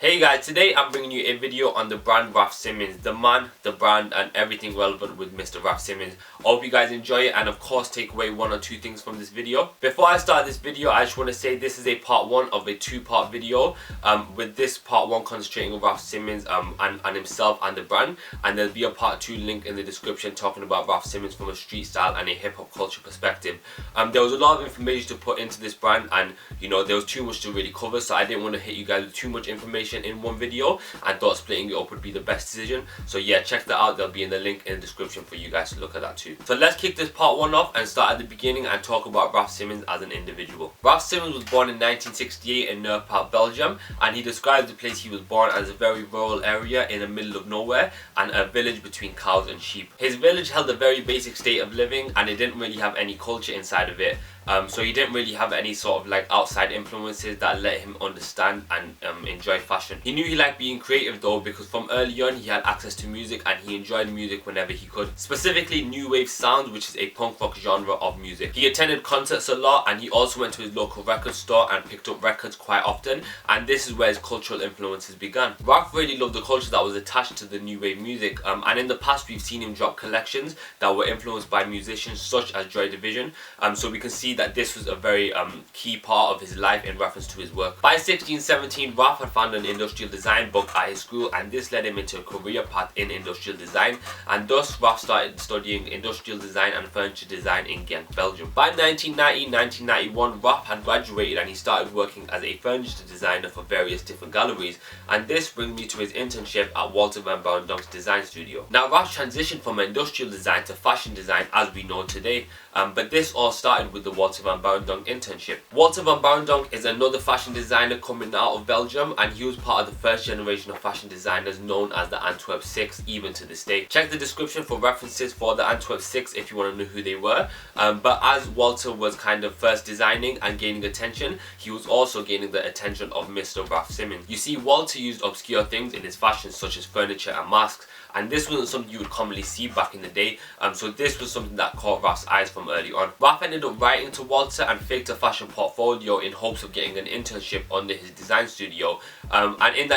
Hey guys, today I'm bringing you a video on the brand Raf Simons, the man, the brand and everything relevant with Mr. Raf Simons. I hope you guys enjoy it and of course take away one or two things from this video. Before I start this video, I just want to say this is a part 1 of a 2-part video, with this part 1 concentrating on Raf Simons and himself and the brand, and there'll be a part 2 link in the description talking about Raf Simons from a street style and a hip hop culture perspective. There was a lot of information to put into this brand and you know there was too much to really cover, so I didn't want to hit you guys with too much information in one video and thought splitting it up would be the best decision. So yeah, check that out. There'll be in the link in the description for you guys to look at that too. So let's kick this part 1 off and start at the beginning and talk about Raf Simons as an individual. Raf Simons was born in 1968 in Antwerp, Belgium, and he describes the place he was born as a very rural area in the middle of nowhere and a village between cows and sheep. His village held a very basic state of living and it didn't really have any culture inside of it. So he didn't really have any sort of like outside influences that let him understand and enjoy fashion. He knew he liked being creative though, because from early on he had access to music and he enjoyed music whenever he could. Specifically new wave sounds, which is a punk rock genre of music. He attended concerts a lot and he also went to his local record store and picked up records quite often, and this is where his cultural influences began. Raf really loved the culture that was attached to the new wave music, and in the past we've seen him drop collections that were influenced by musicians such as Joy Division, so we can see that this was a very key part of his life in reference to his work. By 16-17, Raf had found an industrial design book at his school, and this led him into a career path in industrial design, and thus Raf started studying industrial design and furniture design in Ghent, Belgium. By 1990-1991, Raf had graduated and he started working as a furniture designer for various different galleries, and this brings me to his internship at Walter van Beirendonck's design studio. Now Raf transitioned from industrial design to fashion design as we know today, but this all started with the Walter van Beirendonck internship. Walter van Beirendonck is another fashion designer coming out of Belgium, and he was part of the first generation of fashion designers known as the Antwerp Six even to this day. Check the description for references for the Antwerp Six if you want to know who they were, but as Walter was kind of first designing and gaining attention, he was also gaining the attention of Mr. Raf Simons. You see, Walter used obscure things in his fashion such as furniture and masks, and this wasn't something you would commonly see back in the day, so this was something that caught Raf's eyes from early on. Raf ended up writing to Walter and faked a fashion portfolio in hopes of getting an internship under his design studio, and in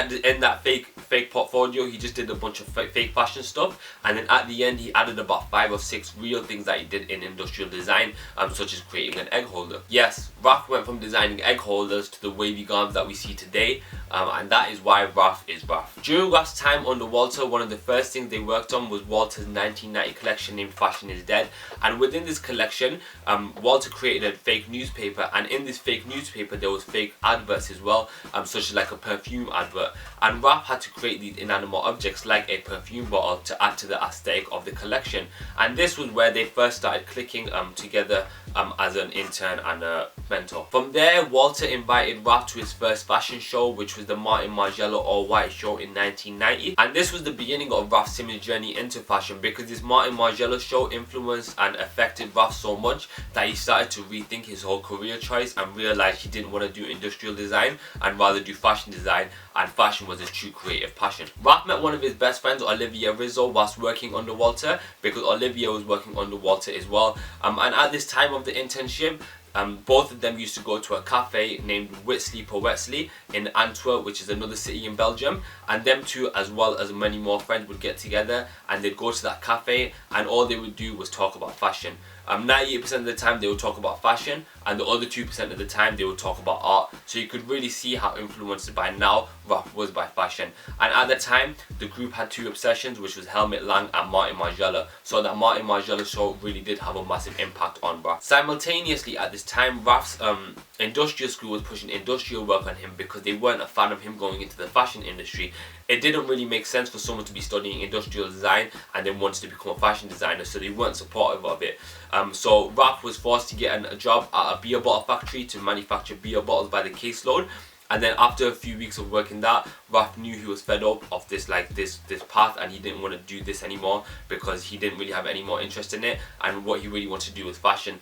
that fake portfolio he just did a bunch of fake fashion stuff, and then at the end he added about 5 or 6 real things that he did in industrial design, such as creating an egg holder. Yes, Raf went from designing egg holders to the wavy garments that we see today, and that is why Raf is Raf. During Raf's time under Walter, one of the first things they worked on was Walter's 1990 collection named Fashion is Dead, and within this collection Walter created a fake newspaper, and in this fake newspaper there was fake adverts as well, such as like a perfume advert, and Raf had to create these inanimate objects like a perfume bottle to add to the aesthetic of the collection, and this was where they first started clicking together as an intern and a mentor. From there, Walter invited Raf to his first fashion show, which was the Martin Margiela All White show in 1990, and this was the beginning of Raf Simons' journey into fashion, because this Martin Margiela show influenced and affected Raf so much that he started to rethink his whole career choice and realized he didn't want to do industrial design and rather do fashion design, and fashion was his true creative passion. Raf met one of his best friends, Olivier Rizzo, whilst working under Walter, because Olivier was working under Walter as well, and at this time of the internship both of them used to go to a cafe named Witzli-Poetzli in Antwerp, which is another city in Belgium, and them two as well as many more friends would get together and they'd go to that cafe and all they would do was talk about fashion. 98% of the time they would talk about fashion, and the other 2% of the time they would talk about art, so you could really see how influenced by now Raf was by fashion. And at the time the group had 2 obsessions, which was Helmut Lang and Martin Margiela, so that Martin Margiela show really did have a massive impact on Raf. Simultaneously at this time, Raf's industrial school was pushing industrial work on him because they weren't a fan of him going into the fashion industry. It didn't really make sense for someone to be studying industrial design and then wanted to become a fashion designer, so they weren't supportive of it. So Raf was forced to get a job at a beer bottle factory to manufacture beer bottles by the caseload, and then after a few weeks of working that, Raf knew he was fed up of this path and he didn't want to do this anymore because he didn't really have any more interest in it, and what he really wanted to do was fashion.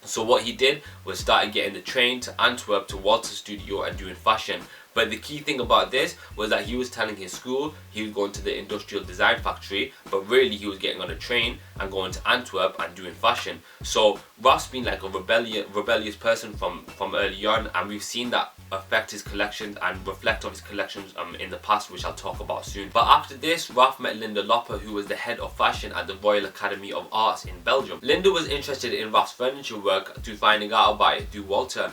So what he did was started getting the train to Antwerp to Walter's studio and doing fashion. But the key thing about this was that he was telling his school he was going to the industrial design factory, but really he was getting on a train and going to Antwerp and doing fashion. So Raf's been like a rebellious person from early on, and we've seen that affect his collections and reflect on his collections in the past, which I'll talk about soon. But after this, Raf met Linda Loppe, who was the head of fashion at the Royal Academy of Arts in Belgium. Linda was interested in Raf's furniture work through finding out about it through Walter.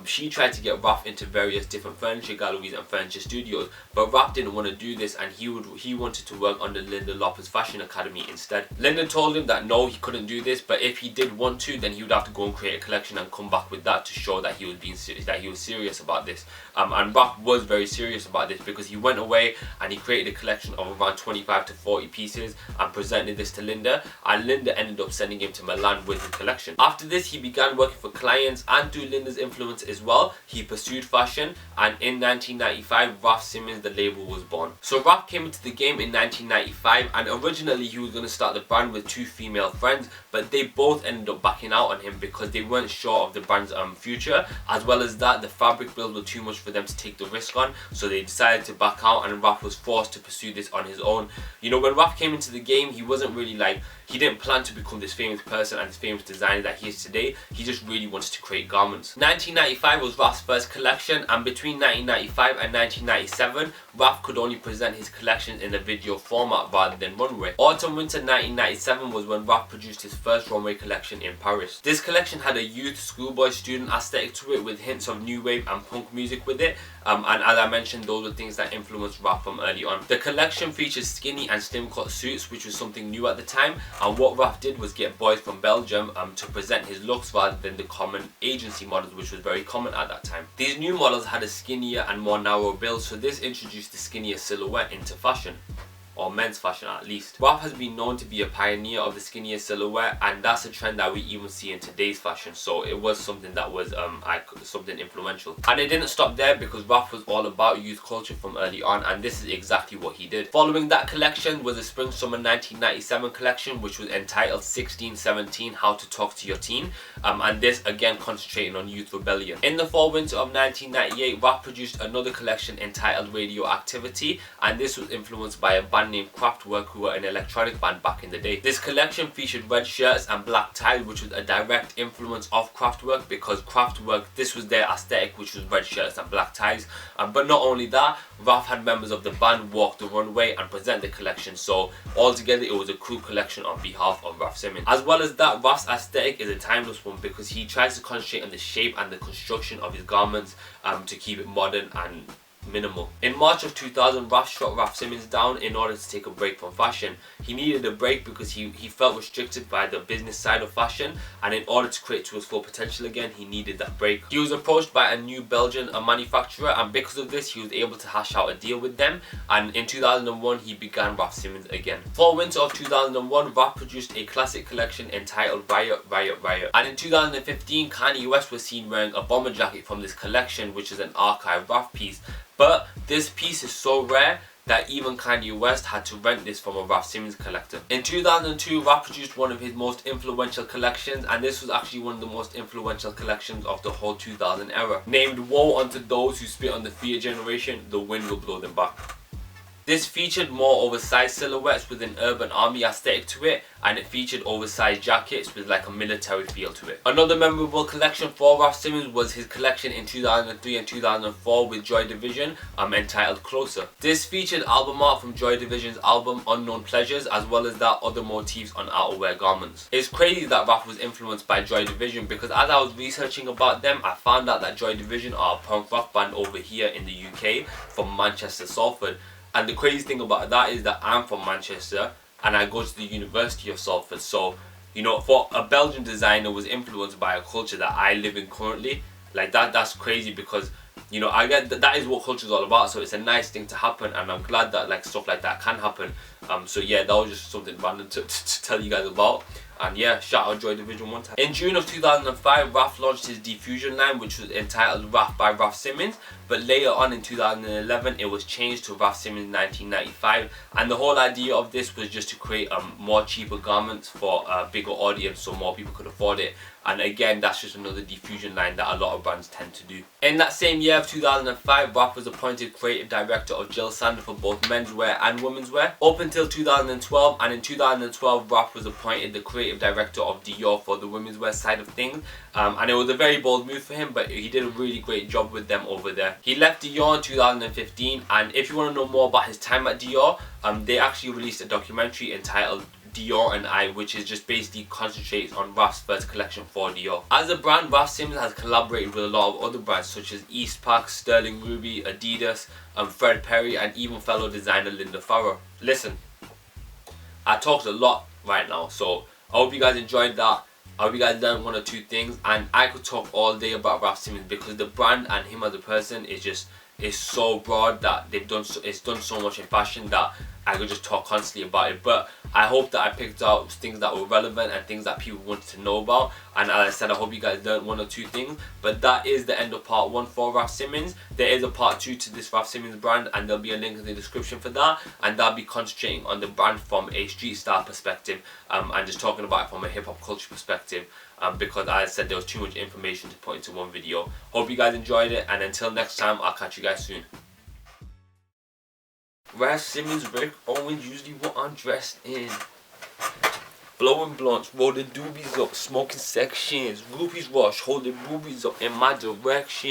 She tried to get Raf into various different furniture galleries and furniture studios, but Raf didn't want to do this, and he wanted to work under Linda Loppe's fashion academy instead. Linda told him that no, he couldn't do this, but if he did want to, then he would have to go and create a collection and come back with that to show that he was serious about this. And Raf was very serious about this, because he went away and he created a collection of around 25 to 40 pieces and presented this to Linda, and Linda ended up sending him to Milan with his collection. After this, he began working for clients, and through Linda's influence as well, he pursued fashion, and in 1995 Raf Simons, the label, was born. So Raf came into the game in 1995, and originally he was going to start the brand with two female friends, but they both ended up backing out on him because they weren't sure of the brand's future, as well as that the fabric bills were too much for them to take the risk on, so they decided to back out, and Raf was forced to pursue this on his own. You know, when Raf came into the game, he wasn't really he didn't plan to become this famous person and this famous designer that he is today. He just really wanted to create garments. 1995 was Raf's first collection, and between 1995 and 1997, Raf could only present his collections in a video format rather than runway. Autumn-winter 1997 was when Raf produced his first runway collection in Paris. This collection had a youth, schoolboy, student aesthetic to it, with hints of new wave and punk music with it, and as I mentioned, those were things that influenced Raf from early on. The collection featured skinny and slim cut suits, which was something new at the time, and what Raf did was get boys from Belgium to present his looks rather than the common agency models, which was very common at that time. These new models had a skinnier and more narrow build, so this introduced the skinnier silhouette into fashion, or men's fashion at least. Raf has been known to be a pioneer of the skinnier silhouette, and that's a trend that we even see in today's fashion, so it was something that was something influential. And it didn't stop there, because Raf was all about youth culture from early on, and this is exactly what he did. Following that collection was the spring summer 1997 collection, which was entitled 1617 How to Talk to Your Teen, and this again concentrating on youth rebellion. In the fall winter of 1998, Raf produced another collection entitled Radioactivity, and this was influenced by a band named Kraftwerk, who were an electronic band back in the day. This collection featured red shirts and black ties, which was a direct influence of Kraftwerk, because Kraftwerk, this was their aesthetic, which was red shirts and black ties. But not only that, Raf had members of the band walk the runway and present the collection, so altogether it was a cool collection on behalf of Raf Simons. As well as that, Raf's aesthetic is a timeless one, because he tries to concentrate on the shape and the construction of his garments to keep it modern and minimal. In March of 2000, Raf shot Raf Simons down in order to take a break from fashion. He needed a break because he felt restricted by the business side of fashion, and in order to create to his full potential again, he needed that break. He was approached by a new Belgian manufacturer, and because of this, he was able to hash out a deal with them, and in 2001, he began Raf Simons again. Fall winter of 2001, Raf produced a classic collection entitled Riot, Riot, Riot. And in 2015, Kanye West was seen wearing a bomber jacket from this collection, which is an archive Raf piece. But this piece is so rare that even Kanye West had to rent this from a Raf Simons collector. In 2002, Raf produced one of his most influential collections, and this was actually one of the most influential collections of the whole 2000 era. Named Woe Unto Those Who Spit on the Fear Generation, the Wind Will Blow Them Back. This featured more oversized silhouettes with an urban army aesthetic to it, and it featured oversized jackets with like a military feel to it. Another memorable collection for Raf Simons was his collection in 2003 and 2004 with Joy Division, entitled Closer. This featured album art from Joy Division's album Unknown Pleasures, as well as that other motifs on outerwear garments. It's crazy that Raf was influenced by Joy Division, because as I was researching about them, I found out that Joy Division are a punk rock band over here in the UK from Manchester, Salford. And the crazy thing about that is that I'm from Manchester and I go to the University of Salford. So, you know, for a Belgian designer was influenced by a culture that I live in currently, like that's crazy, because, you know, I get that is what culture is all about. So it's a nice thing to happen, and I'm glad that like stuff like that can happen. So yeah, that was just something random to tell you guys about. And yeah, shout out Joy Division one time. In June of 2005, Raf launched his Diffusion line, which was entitled Raf by Raf Simons. But later on in 2011, it was changed to Raf Simons 1995. And the whole idea of this was just to create more cheaper garments for a bigger audience, so more people could afford it. and again that's just another diffusion line that a lot of brands tend to do. In that same year of 2005, Raf was appointed creative director of Jill Sander for both menswear and women'swear up until 2012, and in 2012 Raf was appointed the creative director of Dior for the women's wear side of things, and it was a very bold move for him, but he did a really great job with them over there. He left Dior in 2015, and if you want to know more about his time at Dior, they actually released a documentary entitled Dior and I, which is just basically concentrates on Raf's first collection for Dior. As a brand, Raf Simons has collaborated with a lot of other brands such as Eastpak, Sterling Ruby, Adidas, Fred Perry, and even fellow designer Linda Farrar. Listen, I talked a lot right now, so I hope you guys enjoyed that. I hope you guys learned one or two things, and I could talk all day about Raf Simons because the brand and him as a person is so broad that it's done so much in fashion that I could just talk constantly about it. But I hope that I picked out things that were relevant and things that people wanted to know about, and as I said, I hope you guys learned one or two things. But that is the end of part 1 for Raf Simons. There is a part 2 to this Raf Simons brand, and there'll be a link in the description for that, and that'll be concentrating on the brand from a street style perspective, and just talking about it from a hip hop culture perspective, because as I said, there was too much information to put into one video. Hope you guys enjoyed it, and until next time, I'll catch you guys soon. Raf Simons, Rick Owens, usually what I'm dressed in. Blowing blunts, rolling doobies up, smoking sections, groupies rush, holding boobies up in my direction.